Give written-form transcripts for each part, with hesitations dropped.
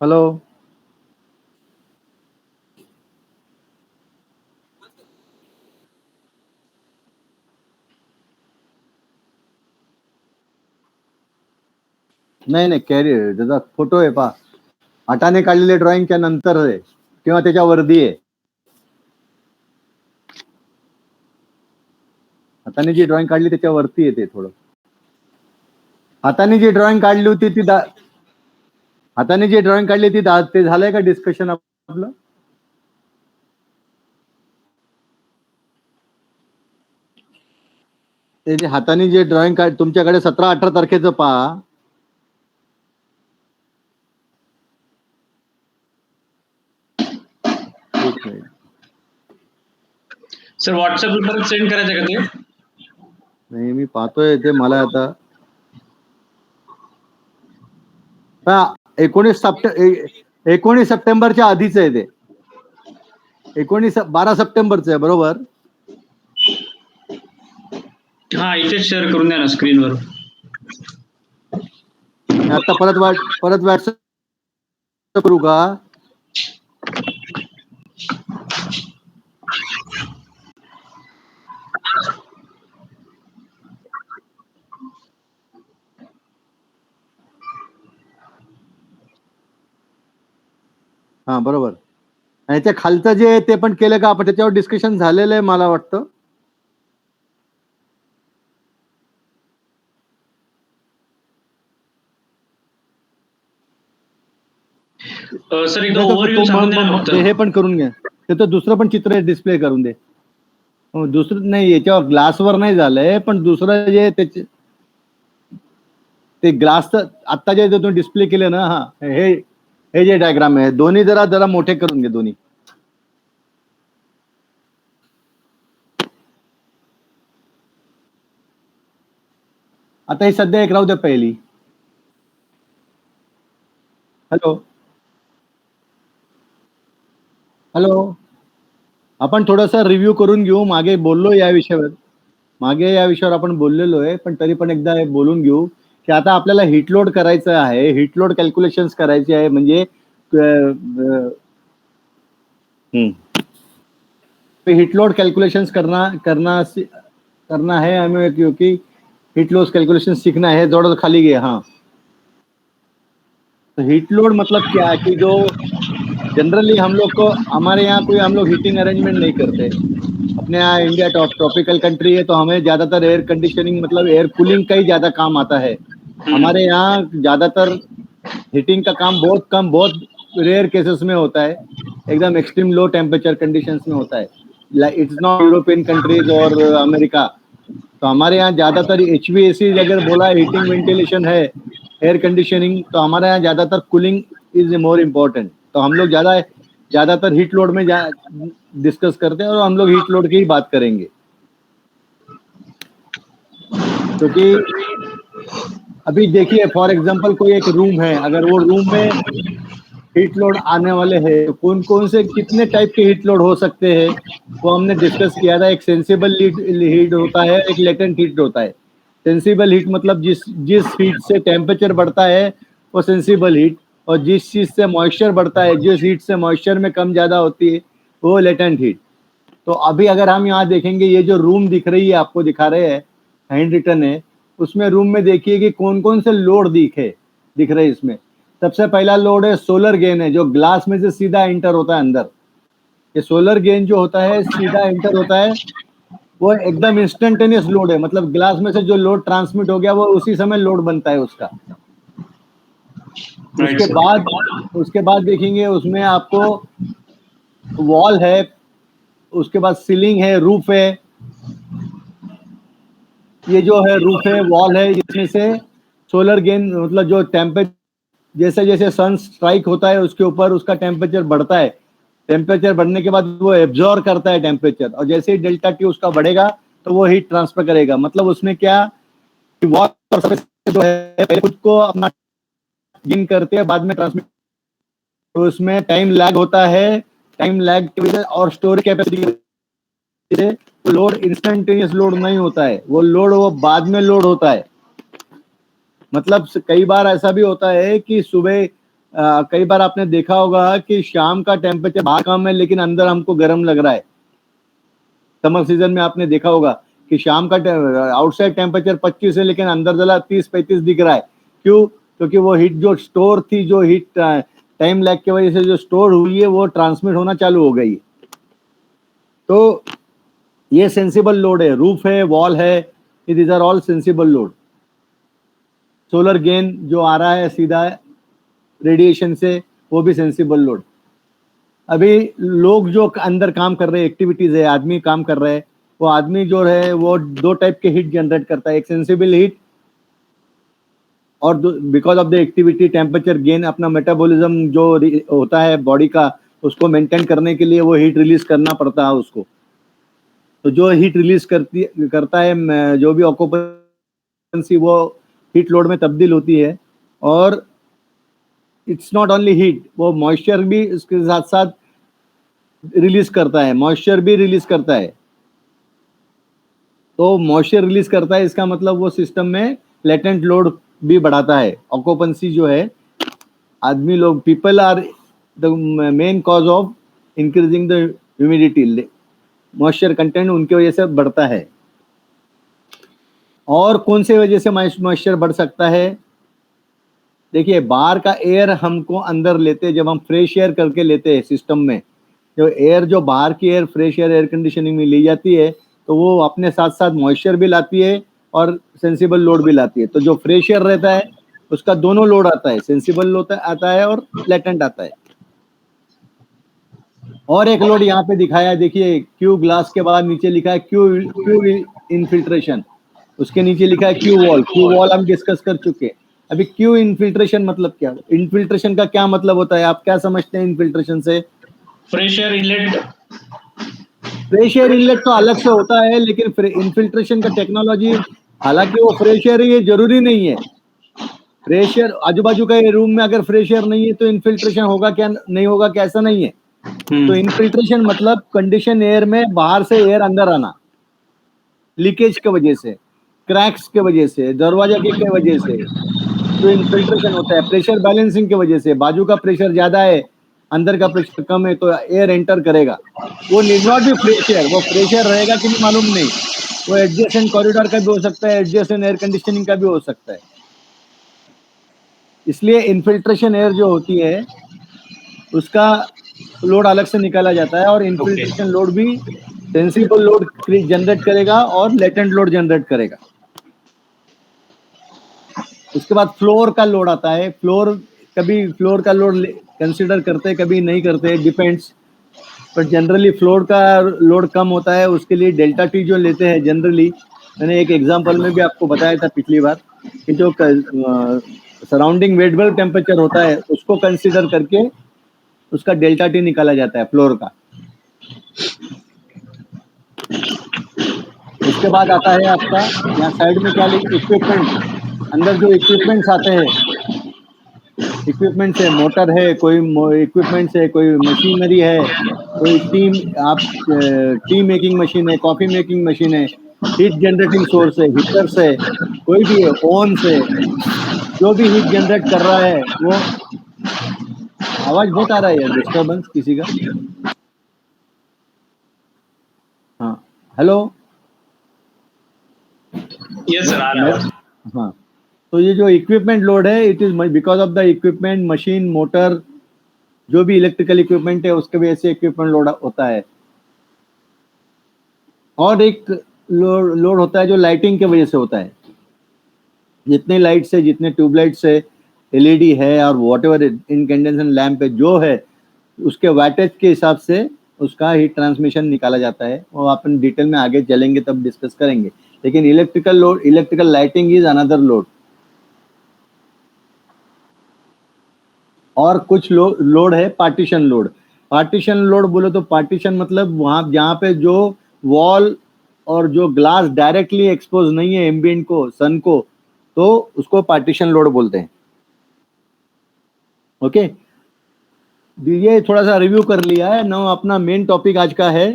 Hello. नाही नाही, career त्याचा फोटो आहे पा, हाताने काढलेले ड्रॉइंगच्या नंतर आहे किंवा त्याच्या वर्दी आहे. हाताने जी ड्रॉइंग काढली त्याच्यावरती येते थोडं. हाताने जी ड्रॉइंग काढली होती ती हाताने जी ड्रॉइंग काढली ती ते झालंय का डिस्कशन आपलं? ते जे हाताने जे ड्रॉइंग तुमच्याकडे 17-18 तारखेचं पहा. एक मिनिट सर, व्हॉट्सअपला परत सेंड करायचं का ते? नाही, मी पाहतोय ते. मला आता 19 सप्टेंबरच्या आधीच आहे ते. 12 सप्टेंबरचं आहे बरोबर. हा, इथेच शेअर करून द्या ना स्क्रीनवर. आता परत व्हॉट्सअप करू का? हा बरोबर. आणि त्या खालचं जे ते पण केलं का आपण? त्याच्यावर डिस्कशन झालेलं आहे मला वाटतं. सर, एकदा ओव्हरव्ह्यू सांगून द्या ना फक्त. हे पण करून घ्या. त्याचं दुसरं पण चित्र डिस्प्ले करून दे. दुसरं नाही, याच्यावर ग्लासवर नाही झालंय, पण दुसरं जे त्याचे ते ग्लासचं आत्ता जे तुम्ही डिस्प्ले केलं ना, हा हे जे डायग्राम आहे दोन्ही जरा मोठे करून घे दोन्ही. आता हे सध्या एक राहू द्या पहिली. हॅलो हॅलो, आपण थोडासा रिव्ह्यू करून घेऊ. मागे बोललो या विषयावर आपण बोललेलो आहे, पण तरी पण एकदा बोलून घेऊ की आता आपल्याला हिट लोड करायचं आहे. हिट लोड कॅल्क्युलेशन्स करायची आहे. म्हणजे हिट लोड कैलकुलेशंस करना है हमें, क्योंकि हिट लोड कैलकुलेशन सीखना है. जोड़ खाली गया. हाँ, तो हीट लोड मतलब क्या है कि जो जनरली हमारे यहाँ हम लोग हीटिंग अरेंजमेंट नहीं करते. अपने यहाँ इंडिया ट्रॉपिकल कंट्री है, तो हमें ज्यादातर एयर कंडीशनिंग मतलब एयर कूलिंग का ही ज्यादा काम आता है. हमारे यहाँ ज्यादातर हीटिंग का काम बहुत रेयर केसेस में होता है. एकदम एक्सट्रीम लो टेम्परेचर कंडीशंस में होता है. इट्स नॉट यूरोपियन कंट्रीज और अमेरिका. तो हमारे यहाँ ज्यादातर HVAC अगर बोला हीटिंग वेंटिलेशन है, एयर कंडीशनिंग, तो हमारे यहाँ ज्यादातर कूलिंग इज मोर इम्पोर्टेंट. तो हम लोग ज्यादातर हीट लोड में डिस्कस करते हैं और हम लोग हीट लोड की ही बात करेंगे. क्योंकि अभी देखिए फॉर एग्जांपल कोई एक रूम है, अगर वो रूम में हीट लोड आने वाले हैं, कौन कौन से कितने टाइप के हीट लोड हो सकते हैं वो हमने डिस्कस किया था. एक सेंसिबल हीट होता है, एक लेटेंट हीट होता है. सेंसिबल हीट मतलब जिस हीट से टेम्परेचर बढ़ता है वो सेंसिबल हीट, और जिस चीज से मॉइस्चर बढ़ता है, जिस हीट से मॉइस्चर में कम ज्यादा होती है, वो लेटेंट हीट. तो अभी अगर हम यहाँ देखेंगे, ये जो रूम दिख रही है आपको दिखा रहे हैं, हैंड रिटन है, उसमें रूम में देखिए कि कौन कौन से लोड दिख रहे हैं. इसमें सबसे पहला लोड है सोलर गेन है, जो ग्लास में से सीधा एंटर होता है अंदर. ये सोलर गेन जो होता है सीधा एंटर होता है, वो एकदम इंस्टेंटेनियस लोड है. मतलब ग्लास में से जो लोड ट्रांसमिट हो गया वो उसी समय लोड बनता है उसका. उसके बाद देखेंगे उसमें आपको वॉल है, उसके बाद सीलिंग है, रूफ है. ये जो है रूफ है, वॉल है, इसमें से सोलर गेन मतलब जो टेम्परेचर जैसे जैसे सन स्ट्राइक होता है उसके ऊपर उसका टेम्परेचर बढ़ता है. टेम्परेचर बढ़ने के बाद वो एब्जॉर्ब करता है टेम्परेचर, और जैसे ही डेल्टा टी उसका बढ़ेगा तो वो हीट ट्रांसफर करेगा. मतलब उसमें क्या वॉल जो है खुद को अपना गेन करते हैं, बाद में ट्रांसमिट. तो उसमें टाइम लैग होता है. टाइम लैग की वजह और storage capacity, load instantaneous load नहीं होता है. वो बाद में लोड होता है. मतलब कई बार ऐसा भी होता है कि सुबह कई बार आपने देखा होगा कि शाम का टेम्परेचर बाहर कम है लेकिन अंदर हमको गर्म लग रहा है। समर सीजन में आपने देखा होगा कि शाम का आउटसाइड टेम्परेचर 25 है लेकिन अंदर जला 30-35 दिख रहा है। क्यों? क्योंकि वो हीट जो स्टोर थी, जो हीट टाइम लैग की वजह से जो स्टोर हुई है वो ट्रांसमिट होना चालू हो गई। तो ये सेंसिबल लोड है, रूफ है, वॉल है, these are all sensible load. Solar gain जो आ रहा है सीधा रेडिएशन से, वो भी सेंसिबल लोड। अभी लोग जो अंदर काम कर रहे हैं, एक्टिविटीज है, आदमी काम कर रहे हैं, वो आदमी जो है वो दो टाइप के हीट जनरेट करता है, एक सेंसिबल हीट और because of the activity temperature gain, अपना मेटाबॉलिज्म जो होता है बॉडी का, उसको मेंटेन करने के लिए वो हीट रिलीज करना पड़ता है उसको। तो जो हीट रिलीज करता है, जो भी ऑक्यूपेंसी, वो हीट लोड में तब्दील होती है। और इट्स नॉट ओनली हीट, वो मॉइस्चर भी इसके साथ साथ रिलीज करता है, मॉइस्चर भी रिलीज करता है। तो मॉइस्चर रिलीज करता है, इसका मतलब वो सिस्टम में लेटेंट लोड भी बढ़ाता है। ऑक्यूपेंसी जो है, आदमी लोग, people are the main cause of increasing the humidity, moisture content उनकी वजह से बढ़ता है। और कौन से वजह से मॉइस्चर बढ़ सकता है? देखिए, बाहर का एयर हमको अंदर लेते हैं, जब हम फ्रेश एयर करके लेते हैं सिस्टम में, जो एयर, जो बाहर की एयर फ्रेश एयर कंडीशनिंग में ली जाती है, तो वो अपने साथ साथ मॉइस्चर भी लाती है और सेंसिबल लोड भी लाती है। तो जो फ्रेश एयर रहता है उसका दोनों लोड आता है, सेंसिबल आता है और लेटेंट आता है। और एक लोड यहाँ पे दिखाया है, देखिए, क्यू ग्लास के बाद नीचे लिखा है क्यू इनफिल्ट्रेशन, उसके नीचे लिखा है क्यू वॉल। क्यू वॉल हम डिस्कस कर चुके हैं। अभी क्यू इनफिल्ट्रेशन मतलब क्या? इनफिल्ट्रेशन का क्या मतलब होता है, आप क्या समझते हैं इनफिल्ट्रेशन से? Fresh air inlet. Fresh air inlet तो अलग से होता है, लेकिन इनफिल्ट्रेशन का टेक्नोलॉजी, हालांकि वो फ्रेश एयर ये जरूरी नहीं है। फ्रेश एयर, आजू बाजू का रूम में अगर फ्रेश एयर नहीं है तो इनफिल्ट्रेशन होगा क्या, नहीं होगा क्या, ऐसा नहीं है। तो इनफिल्ट्रेशन मतलब कंडीशन एयर में बाहर से एयर अंदर आना, लीकेज की वजह से, क्रैक्स के वजह से, दरवाजा की वजह से जो इनफिल्ट्रेशन होता है। प्रेशर बैलेंसिंग की वजह से, बाजू का प्रेशर ज्यादा है, अंदर का प्रेशर कम है, तो एयर एंटर करेगा। वो नीड नॉट भी फ्रेश एयर, वो फ्रेश एयर रहेगा कि नहीं मालूम नहीं, वो एडजेसेंट कॉरिडोर का भी हो सकता है, एडजेसेंट एयर कंडीशनिंग का भी हो सकता है। इसलिए इनफिल्ट्रेशन एयर जो होती है उसका लोड अलग से निकाला जाता है, और इनफिल्ट्रेशन लोड भी सेंसिबल लोड जनरेट करेगा और लेटेंट लोड जनरेट करेगा। उसके बाद फ्लोर का लोड आता है। कभी फ्लोर का लोड कंसीडर करते हैं, कभी नहीं करते, डिपेंड्स। बट जनरली फ्लोर का लोड कम होता है, उसके लिए डेल्टा टी जो लेते हैं जनरली, मैंने एक एग्जांपल में भी आपको बताया था पिछली बार, कि जो सराउंडिंग वेट बल्ब टेम्परेचर होता है उसको कंसीडर करके उसका डेल्टा टी निकाला जाता है फ्लोर का। उसके बाद आता है आपका यहाँ साइड में क्या लिखा, इक्विपमेंट। अंदर जो इक्विपमेंट्स आते हैं, इक्विपमेंट्स है, मोटर है, कोई इक्विपमेंट्स है, कोई मशीनरी है, कोई टी मेकिंग मशीन है, कॉफी मेकिंग मशीन है, हीट जनरेटिंग सोर्स है, हीटर्स है, कोई भी है, ओवन से, जो भी हीट जनरेट कर रहा है वो। आवाज बहुत आ रहा है यार, डिस्टर्बेंस किसी का। हाँ, हेलो। यस सर, आ रहा है। हाँ, तो ये जो इक्विपमेंट लोड है, it is because of the equipment, machine, motor, जो भी इलेक्ट्रिकल इक्विपमेंट है उसके वजह से इक्विपमेंट लोड होता है। और एक लोड होता है जो लाइटिंग की वजह से होता है। जितने लाइट्स है, जितने ट्यूबलाइट्स है, एलईडी है, और व्हाटएवर इनकैंडेसेंट लैंप है जो है, उसके वाटेज के हिसाब से उसका हीट ट्रांसमिशन निकाला जाता है। वो अपन डिटेल में आगे चलेंगे तब डिस्कस करेंगे। लेकिन electrical load, electrical lighting is another load. और कुछ लोड है पार्टीशन लोड। पार्टीशन लोड बोले तो पार्टीशन मतलब वहां जहाँ पे जो वॉल और जो ग्लास डायरेक्टली एक्सपोज नहीं है एम्बिएंट को, सन को, तो उसको पार्टीशन लोड बोलते हैं। ओके, ये थोड़ा सा रिव्यू कर लिया है ना। अपना मेन टॉपिक आज का है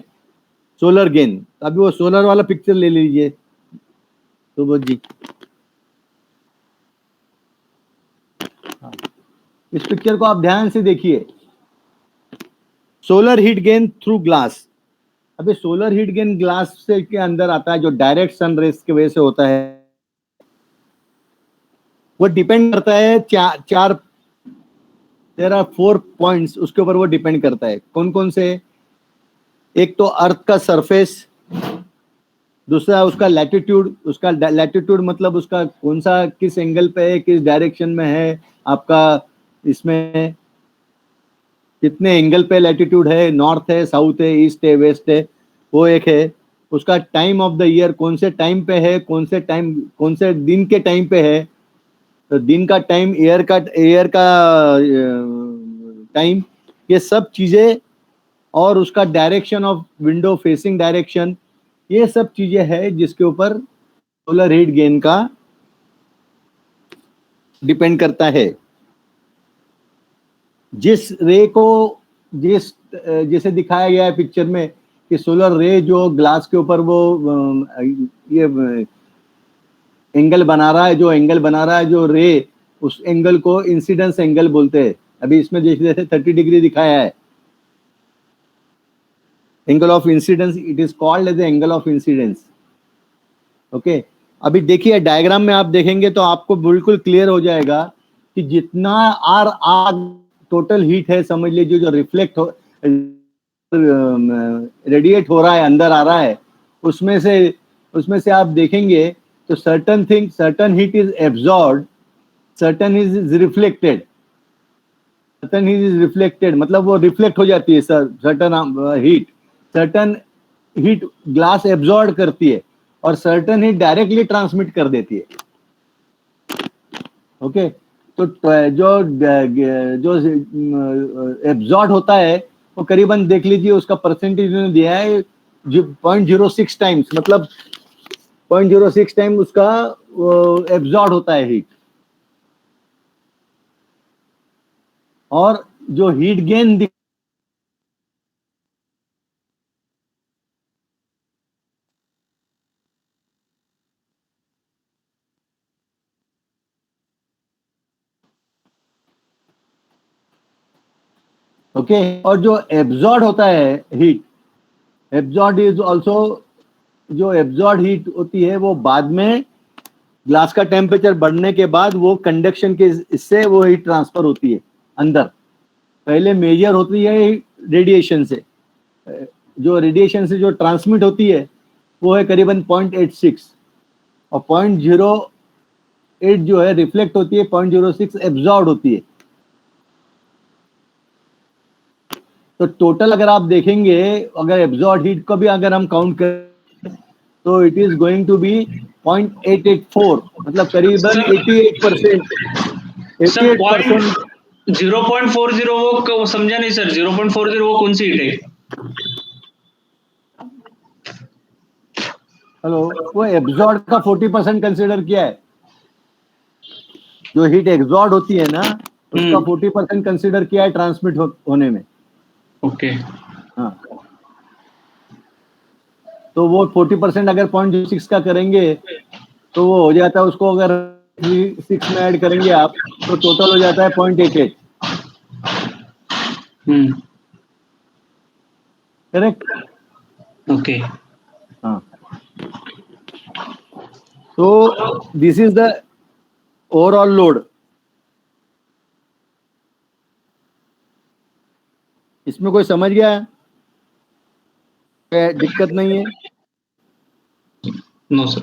सोलर गेन। अभी वो सोलर वाला पिक्चर ले लीजिए सुबोध जी। इस पिक्चर को आप ध्यान से देखिए। Solar heat gain through glass. अभी सोलर हीट गेन ग्लास से के अंदर आता है, जो डायरेक्ट सन रेस की वजह से होता है। वो डिपेंड करता है चार देयर आर 4 पॉइंट्स, उसके ऊपर वो डिपेंड करता है। कौन कौन से? एक तो अर्थ का सरफेस, दूसरा उसका लैटिट्यूड। उसका लैटिट्यूड मतलब उसका कौन सा, किस एंगल पे है, किस डायरेक्शन में है आपका, इसमें कितने एंगल पे लैटिट्यूड है, नॉर्थ है, साउथ है, ईस्ट है, वेस्ट है, वो एक है। उसका टाइम ऑफ द ईयर, कौन से टाइम पे है, कौन से दिन के टाइम पे है, तो दिन का टाइम, ईयर का टाइम, ये सब चीजें। और उसका direction of window facing direction, ये सब चीजें है जिसके ऊपर सोलर हीट गेन का डिपेंड करता है। जिस रे को जैसे दिखाया गया है पिक्चर में कि सोलर रे जो ग्लास के ऊपर वो ये एंगल बना रहा है, जो रे, उस एंगल को इंसिडेंस एंगल बोलते हैं। अभी इसमें जैसे 30 डिग्री दिखाया है, angle of incidence, it is called as angle of incidence. Okay, अभी देखिए डायग्राम में आप देखेंगे तो आपको बिल्कुल क्लियर हो जाएगा कि जितना आर आर टोटल हीट है, समझ लीजिए, जो रिफ्लेक्ट हो, रेडिएट हो रहा है, अंदर आ रहा है, उसमें से आप देखेंगे तो certain heat is absorbed, certain heat is reflected, मतलब वो रिफ्लेक्ट हो जाती है। सर्टन हीट ग्लास एब्जॉर्ब करती है और सर्टन हीट डायरेक्टली ट्रांसमिट कर देती है। ओके, तो जो जो एब्जॉर्ब होता है वो करीबन देख लीजिए, उसका परसेंटेज उन्होंने दिया है 0.06 टाइम्स, मतलब 0.06 टाइम उसका एब्जॉर्ब होता है हीट। और जो हीट गेन ओके, और जो एब्जॉर्ब होता है हीट, एब्जॉर्ब इज ऑल्सो, जो एब्जॉर्ब हीट होती है वो बाद में ग्लास का टेम्परेचर बढ़ने के बाद वो कंडक्शन के इससे वो हीट ट्रांसफर होती है अंदर। पहले मेजर होती है रेडिएशन से, जो रेडिएशन से जो ट्रांसमिट होती है वो है करीबन 0.86, और 0.08 जो है रिफ्लेक्ट होती है, 0.06 एब्जॉर्ब होती है। तो टोटल अगर आप देखेंगे, अगर एब्जॉर्ब हीट को भी अगर हम काउंट करें तो it is going to be 0.884, मतलब करीबन 88%। सर 88%। 0.40 वो समझा नहीं सर, 0.40 वो कौन सी हीट है? हेलो, वो एब्जॉर्ब का 40% कंसिडर किया है। जो हीट एब्जॉर्ब होती है ना, उसका 40% कंसिडर किया है ट्रांसमिट होने में। ओके। हाँ, तो वो 40% अगर 0.06 का करेंगे तो वो हो जाता है, उसको अगर 6 में ऐड करेंगे आप तो टोटल हो जाता है 0.88। करेक्ट? ओके। हाँ, तो this is the overall load. इसमें कोई समझ गया? दिक्कत नहीं है? No sir.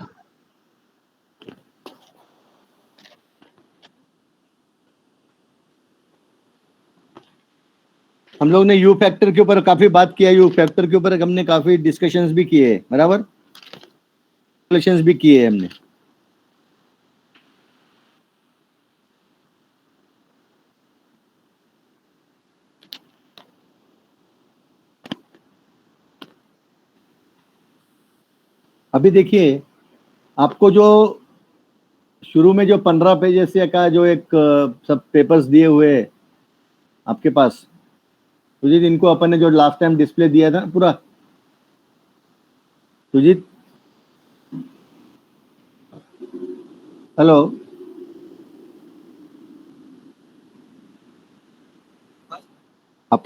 हम लोग ने यू फैक्टर के ऊपर काफी बात किया, यू फैक्टर के ऊपर हमने काफी डिस्कशंस भी किए हैं, बराबर, कैलकुलेशंस भी किए हैं हमने। अभी देखिए, आपको जो शुरू में जो 15 पेजेस से का जो एक सब पेपर्स दिए हुए हैं आपके पास, सुजीत, इनको अपन ने जो लास्ट टाइम डिस्प्ले दिया था पूरा, सुजीत, हेलो,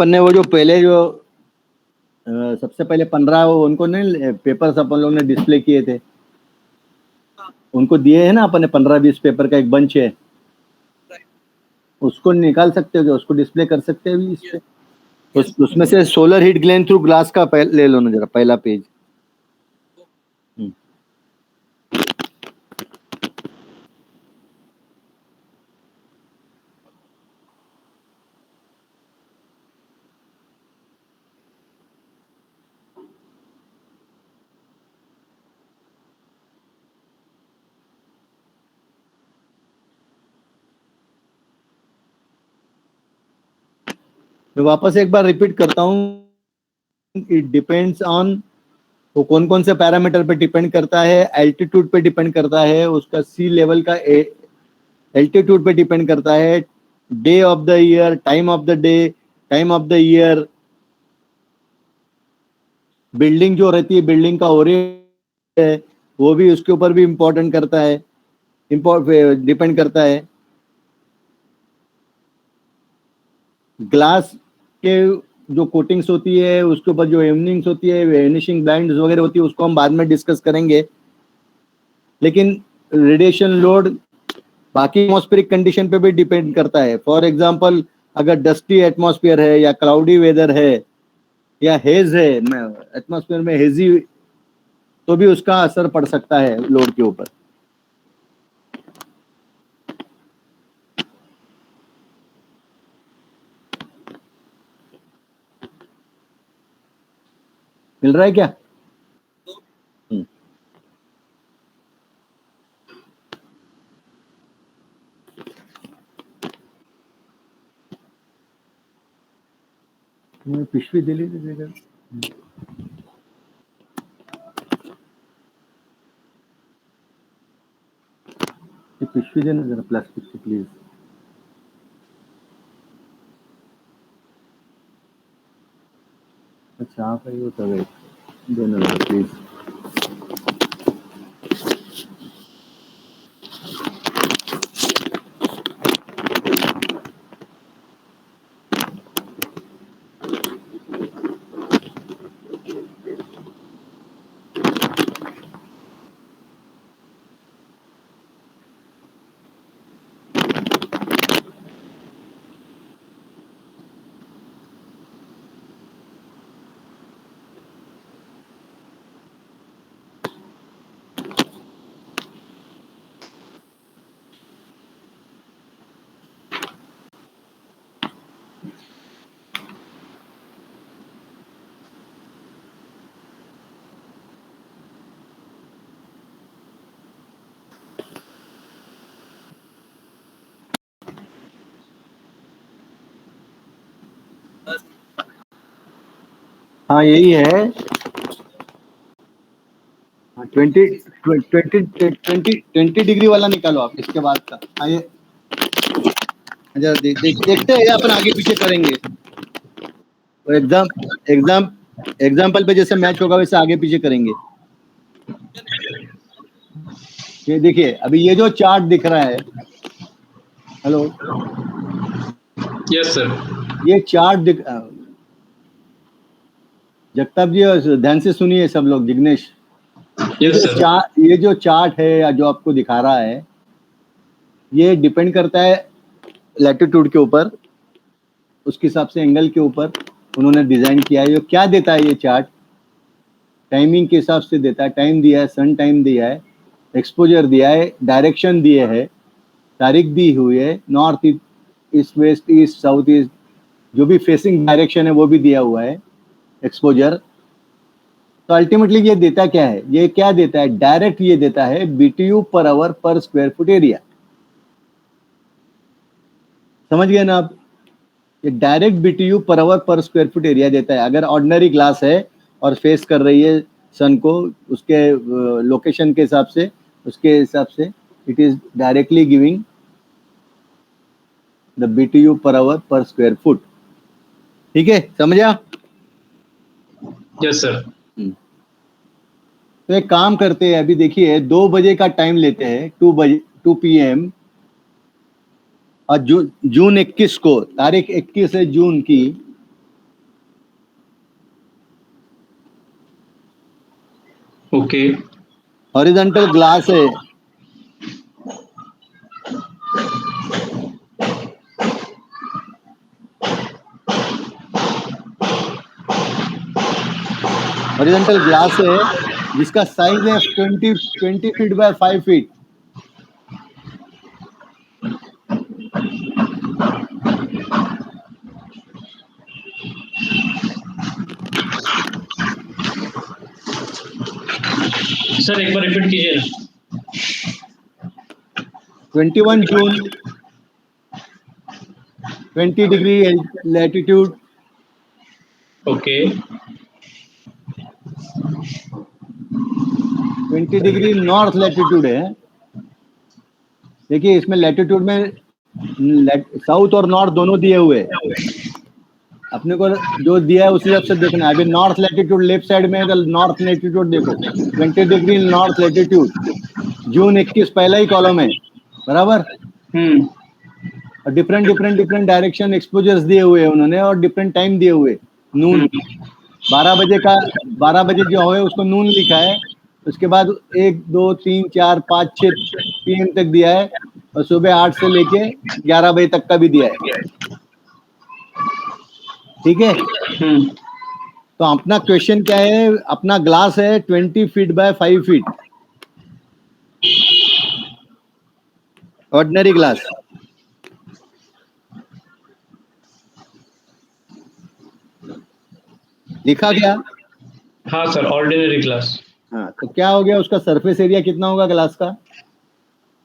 अपन ने वो जो पहले जो सबसे पहले 15 उनको नहीं पेपर्स अपन लोग ने डिस्प्ले किए थे, उनको दिए हैं ना अपन ने 15-20 पेपर का एक बंच है, उसको निकाल सकते हो क्या? उसको डिस्प्ले कर सकते हो इस पे? उसमें से solar heat Glenn through glass का ले लो ना जरा, पहला पेज। मैं वापस एक बार रिपीट करता हूँ, इट डिपेंड्स ऑन, वो कौन कौन से पैरामीटर पे डिपेंड करता है? एल्टीट्यूड पे डिपेंड करता है, उसका सी लेवल का एल्टीट्यूड पे डिपेंड करता है, day of the year, time of the day, time of the year, building जो रहती है, बिल्डिंग का ओरिएंट है वो भी उसके ऊपर भी इम्पोर्टेंट करता है, डिपेंड करता है। ग्लास के जो कोटिंग्स होती है उसके ऊपर जो एवनिंग्स होती है, वेनिशिंग ब्लाइंड्स वगैरह होती है, उसको हम बाद में डिस्कस करेंगे। लेकिन रेडिएशन लोड बाकी एटमॉस्फेरिक कंडीशन पे भी डिपेंड करता है। फॉर एग्जांपल अगर डस्टी एटमॉस्फेयर है या क्लाउडी वेदर है या हेज है, एटमॉस्फेयर में हेजी, तो भी उसका असर पड़ सकता है लोड के ऊपर। मिल रहा है क्या? पिशवी दिली देगा, पिशवी देना जरा प्लास्टिक की प्लीज। अच्छा आप है, वो तो देना प्लीज। हाँ यही है, 20 डिग्री वाला निकालो आप इसके बाद का। हाँ ये जरा देखते हैं, अपन आगे पीछे करेंगे। तो एग्जाम्पल पे जैसे मैच होगा वैसे आगे पीछे करेंगे। ये देखिए अभी ये जो चार्ट दिख रहा है, हेलो, यस सर, ये चार्ट जगताप जी ध्यान से सुनिए सब लोग, जिग्नेश, यस सर, ये जो चार्ट है या जो आपको दिखा रहा है, ये डिपेंड करता है लैटिट्यूड के ऊपर, उसके हिसाब से एंगल के ऊपर उन्होंने डिजाइन किया है। ये क्या देता है ये चार्ट? टाइमिंग के हिसाब से देता है, टाइम दिया है, सन टाइम दिया है, एक्सपोजर दिया है, डायरेक्शन दिए है, तारीख दी हुई है, north east, west east, south east, जो भी फेसिंग डायरेक्शन है वो भी दिया हुआ है, एक्सपोजर। तो अल्टीमेटली ये देता क्या है? ये क्या देता है? डायरेक्ट ये देता है BTU पर आवर पर स्क्वायर फुट एरिया। समझ गए ना आप? ये डायरेक्ट BTU पर आवर पर स्क्वायर फुट एरिया देता है। अगर ऑर्डिनरी ग्लास है और फेस कर रही है सन को, उसके लोकेशन के हिसाब से, उसके हिसाब से it is directly giving the BTU per hour पर स्क्वायर फुट। ठीक है, समझा? Yes sir. तो एक काम करते हैं, अभी देखिए 2 बजे का टाइम लेते हैं, 2 PM, और जून 21 को, तारीख 21 है जून की, ओके हॉरिजॉन्टल ग्लास है, हॉरिजॉन्टल ग्लास है जिसका साइज है 20 फीट बाय 5 फीट। सर एक बार रिपीट कीजिए ना। 21 जून 20 degree latitude, okay 20 degree north latitude है। देखिए इसमें लैटिट्यूड में साउथ और नॉर्थ दोनों दिए हुए हैं। अपने को जो दिया है उस हिसाब से देखना है। अभी नॉर्थ लैटिट्यूड लेफ्ट साइड में है तो नॉर्थ लैटिट्यूड देखो, 20 डिग्री नॉर्थ लैटिट्यूड, जून 21 पहला ही कॉलम है, बराबर। और different different different direction exposures दिए हुए हैं उन्होंने, और डिफरेंट टाइम दिए हुए। नून 12 बजे का, 12 बजे जो है उसको नून लिखा है। उसके बाद 1 2 3 4 5 6 PM तक दिया है, और सुबह 8 से लेके 11 बजे तक का भी दिया है। ठीक है। तो अपना क्वेश्चन क्या है, अपना ग्लास है 20 feet by 5 feet, ordinary glass. लिखा क्या? हाँ सर, ऑर्डिनरी ग्लास। हाँ, तो क्या हो गया, उसका सरफेस एरिया कितना होगा ग्लास का?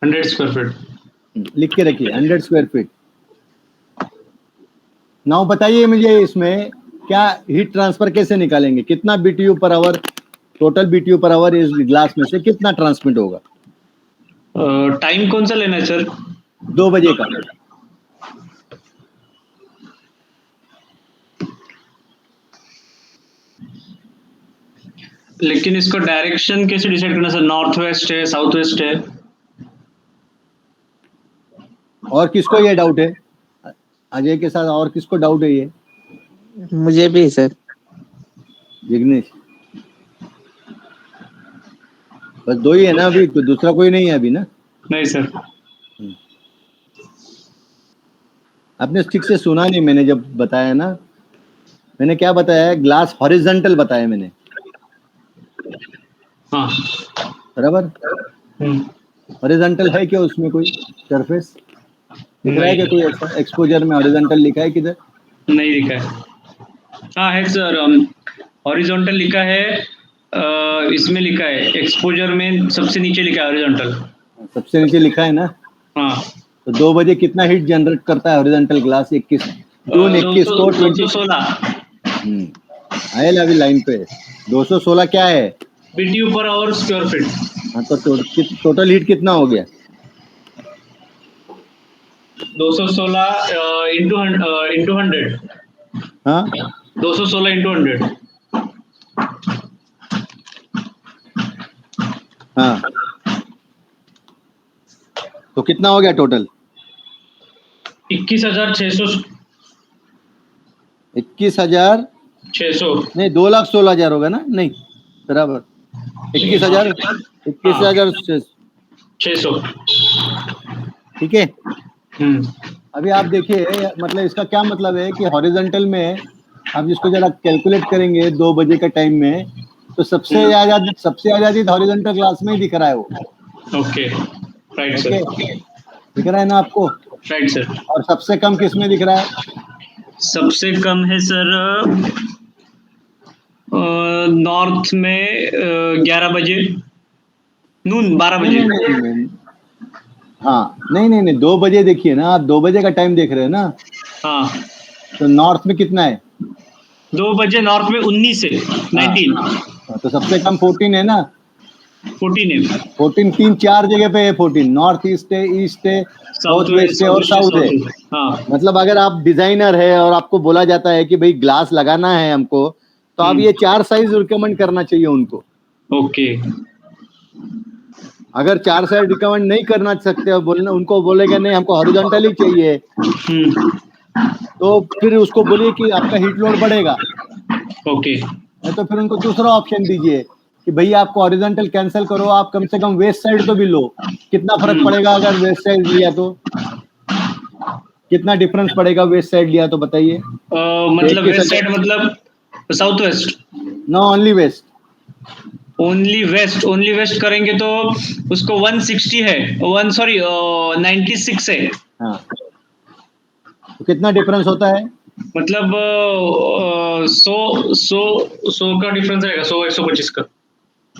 100 स्क्वायर फीट। लिख के रखिए 100 स्क्वायर फीट। नाउ बताइए मुझे इसमें क्या हीट ट्रांसफर कैसे निकालेंगे, कितना BTU per hour, total BTU per hour इस ग्लास में से कितना ट्रांसमिट होगा? टाइम कौन सा लेना है सर? 2 बजे का। लेकिन इसका डायरेक्शन कैसे डिसाइड करना सर? नॉर्थ वेस्ट है, साउथ वेस्ट है? और किसको ये डाउट है? अजय के साथ और किसको डाउट है ये? मुझे भी सर। जिग्नेश, बस 2 ही है ना अभी, तो दूसरा कोई नहीं है अभी ना? नहीं सर। आपने ठीक से सुना नहीं, मैंने जब बताया ना, मैंने क्या बताया, ग्लास हॉरिजॉन्टल बताया मैंने। हाँ बराबर। हॉरिजॉन्टल है क्या उसमें कोई सरफेस दिख रहा है क्या? कोई ऐसा एक्सपोजर में हॉरिजॉन्टल लिखा है किधर? नहीं लिखा है। हाँ है सर, हॉरिजॉन्टल लिखा है। इसमें लिखा है एक्सपोजर में, सबसे नीचे लिखा है हॉरिजॉन्टल। सबसे नीचे लिखा है ना? हाँ। तो 2 बजे कितना हीट जनरेट करता है हॉरिजॉन्टल ग्लास? 21 जून 21 को 216 आयल अभी लाइन पे 216 क्या है? BTU per hour square feet. हाँ, तो टोटल हीट कितना हो गया? 216 इंटू 100। हाँ, 216 इंटू 100। हाँ, तो कितना हो गया टोटल? 21,600। 21,600 नहीं, 2,16,000 होगा ना? नहीं, बराबर 21,000 600। ठीक है। अभी आप देखिए, मतलब इसका क्या मतलब है कि हॉरिजॉन्टल में आप जिसको जरा कैलकुलेट करेंगे 2 बजे का टाइम में, तो सबसे आजादी हॉरिजॉन्टल क्लास में ही दिख रहा है वो। Okay, right sir. दिख रहा है ना आपको? Right sir. और सबसे कम किस में दिख रहा है? सबसे कम है सर नॉर्थ में 11 बजे, नून 12 बजे। नहीं। हाँ, नहीं 2 बजे देखिए ना आप, 2 बजे का टाइम देख रहे हैं ना? हाँ, तो नॉर्थ में कितना है? 2 बजे नॉर्थ में 19 है, 19। हाँ, तो सबसे कम 14 है ना? 14 है। 14 3-4 जगह पे है। 14 नॉर्थ ईस्ट है, ईस्ट है, साउथ वेस्ट है और साउथ है। हाँ। मतलब अगर आप डिजाइनर है और आपको बोला जाता है कि भाई ग्लास लगाना है हमको, तो आप ये 4 साइज रिकमेंड करना चाहिए उनको। ओके। अगर 4 साइज रिकमेंड नहीं करना सकते हो, बोलना उनको बोलेगा नहीं हमको हॉरिजॉन्टल ही चाहिए, तो फिर उसको बोलिए कि आपका हीट लोड बढ़ेगा। ओके। तो फिर उनको दूसरा ऑप्शन दीजिए कि भैया आपको हॉरिजॉन्टल कैंसिल करो, आप कम से कम वेस्ट साइड तो भी लो, कितना फर्क पड़ेगा अगर वेस्ट साइड लिया तो? कितना डिफरेंस पड़ेगा वेस्ट साइड लिया तो बताइए? मतलब वेस्ट साइड मतलब south west? No, only west. Only west करेंगे तो उसको 160 है, 96 है। हाँ, तो कितना डिफरेंस होता है? मतलब 100 का डिफरेंस आएगा, 125 का।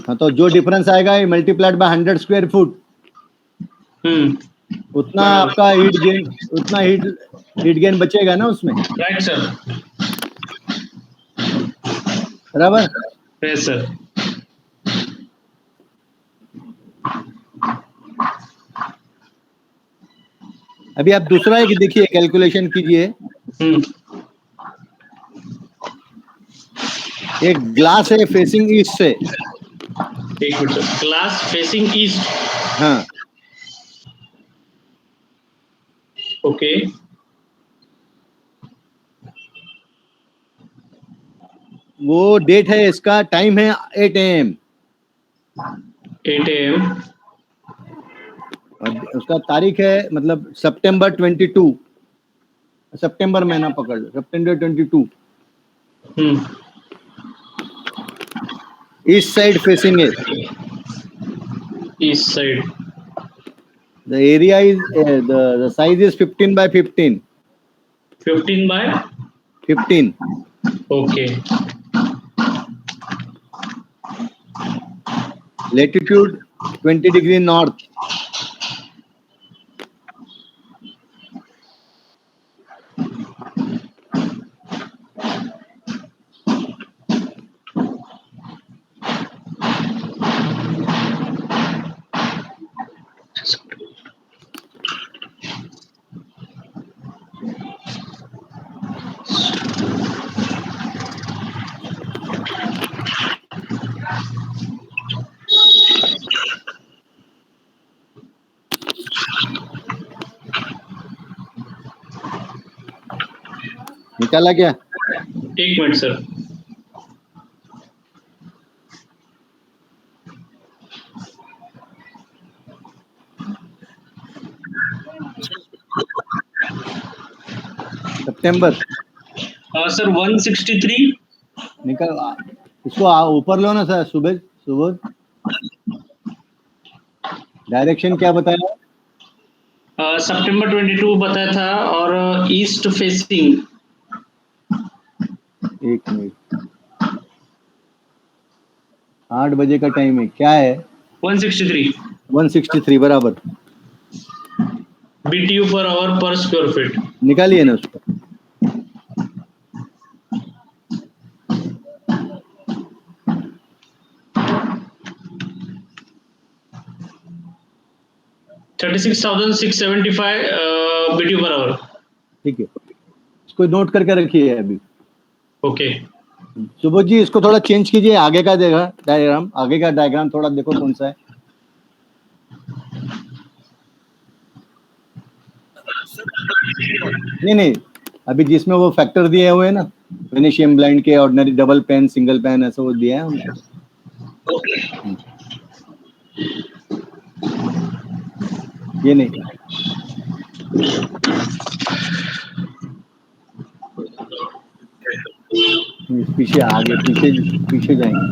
हाँ, तो जो डिफरेंस आएगा मल्टीप्लाइड बाय 100 स्क्वायर फुट, उतना आपका हीट गेन बचेगा ना उसमें। Right sir. बराबर। Yes sir. अभी आप दूसरा एक देखिए, कैलकुलेशन कीजिए। एक ग्लास है फेसिंग ईस्ट से। एक minute sir, glass facing east. हाँ, ओके। वो डेट है, इसका टाइम है 8 AM। 8 AM। और उसका तारीख है मतलब सितंबर 22, सितंबर महीना पकड़ लो, सितंबर 22। ईस्ट साइड फेसिंग है। East side. The area is the size is 15 by 15. 15 by 15. Okay. Latitude 20 degree north. निकाला क्या? एक मिनट सर। सितंबर सर 163 निकल, इसको ऊपर लो ना सर। सुबह डायरेक्शन क्या बताया? सितंबर 22 बताया था, और ईस्ट फेसिंग। एक मिनट, 8 बजे का टाइम है, क्या है? 163 बराबर। BTU पर आवर पर स्क्वायर फीट निकालिए ना उसको। BTU per hour. ठीक है, इसको नोट करके रखिए अभी। ओके। सुबोध जी, इसको थोड़ा चेंज कीजिए, आगे का डायग्राम, आगे का डायग्राम थोड़ा देखो कौन सा है। नहीं, अभी जिसमें वो फैक्टर दिए हुए हैं ना, वेनेशियन ब्लाइंड के, ordinary, double pane, single pane, ऐसा वो दिया है उनको। ये नहीं, पीछे आगे, पीछे जाएंगे।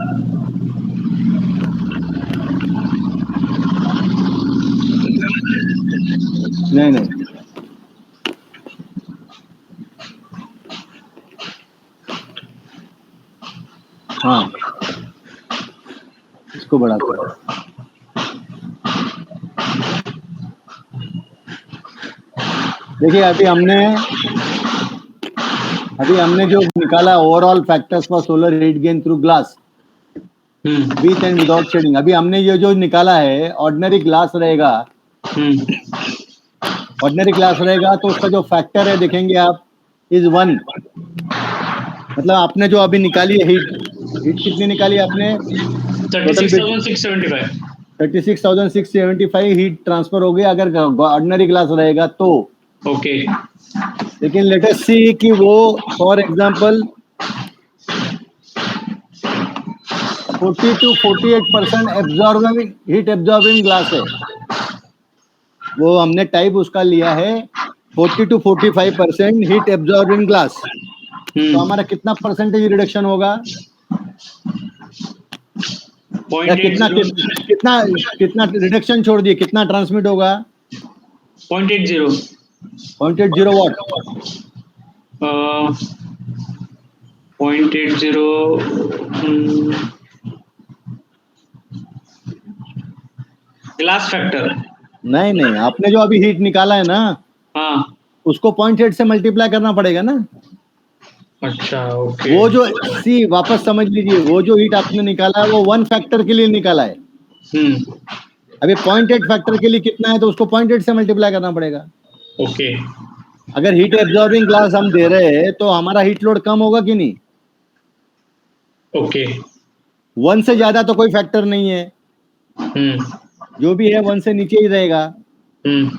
नहीं, हाँ, इसको बढ़ा करो। देखिए, अभी हमने जो निकाला overall factors for solar heat gain through glass with and without shading, अभी हमने ये जो निकाला है ऑर्डिनरी ग्लास रहेगा। ऑर्डिनरी ग्लास रहेगा तो उसका जो फैक्टर है देखेंगे आप, इज 1। मतलब आपने जो अभी निकाली है हीट कितनी निकाली आपने? 36,675 हीट ट्रांसफर हो गई अगर ऑर्डिनरी ग्लास रहेगा तो। ओके। लेकिन लेट अस सी कि वो for example 40 to 48% absorbing heat absorbing glass है। वो हमने टाइप उसका लिया है 40 to 45% हीट एब्जॉर्बिंग ग्लास। तो हमारा कितना परसेंटेज रिडक्शन होगा, या कितना 0.80 कितना कितना रिडक्शन छोड़ दिए, कितना ट्रांसमिट होगा? 0.80 0.80 वाट। 0.80 ग्लास फैक्टर। नहीं नहीं, आपने जो अभी हीट निकाला है ना, हाँ उसको 0.8 से मल्टीप्लाई करना पड़ेगा ना। अच्छा ओके। वो जो सी वापस समझ लीजिए, वो जो हीट आपने निकाला है वो 1 फैक्टर के लिए निकाला है। अभी 0.8 फैक्टर के लिए कितना है, तो उसको 0.8 से मल्टीप्लाई करना पड़ेगा। ओके अगर हीट एब्जॉर्बिंग ग्लास हम दे रहे हैं तो हमारा हीट लोड कम होगा कि नहीं? ओके 1 से ज्यादा तो कोई फैक्टर नहीं है, जो भी है 1 से नीचे ही रहेगा। तो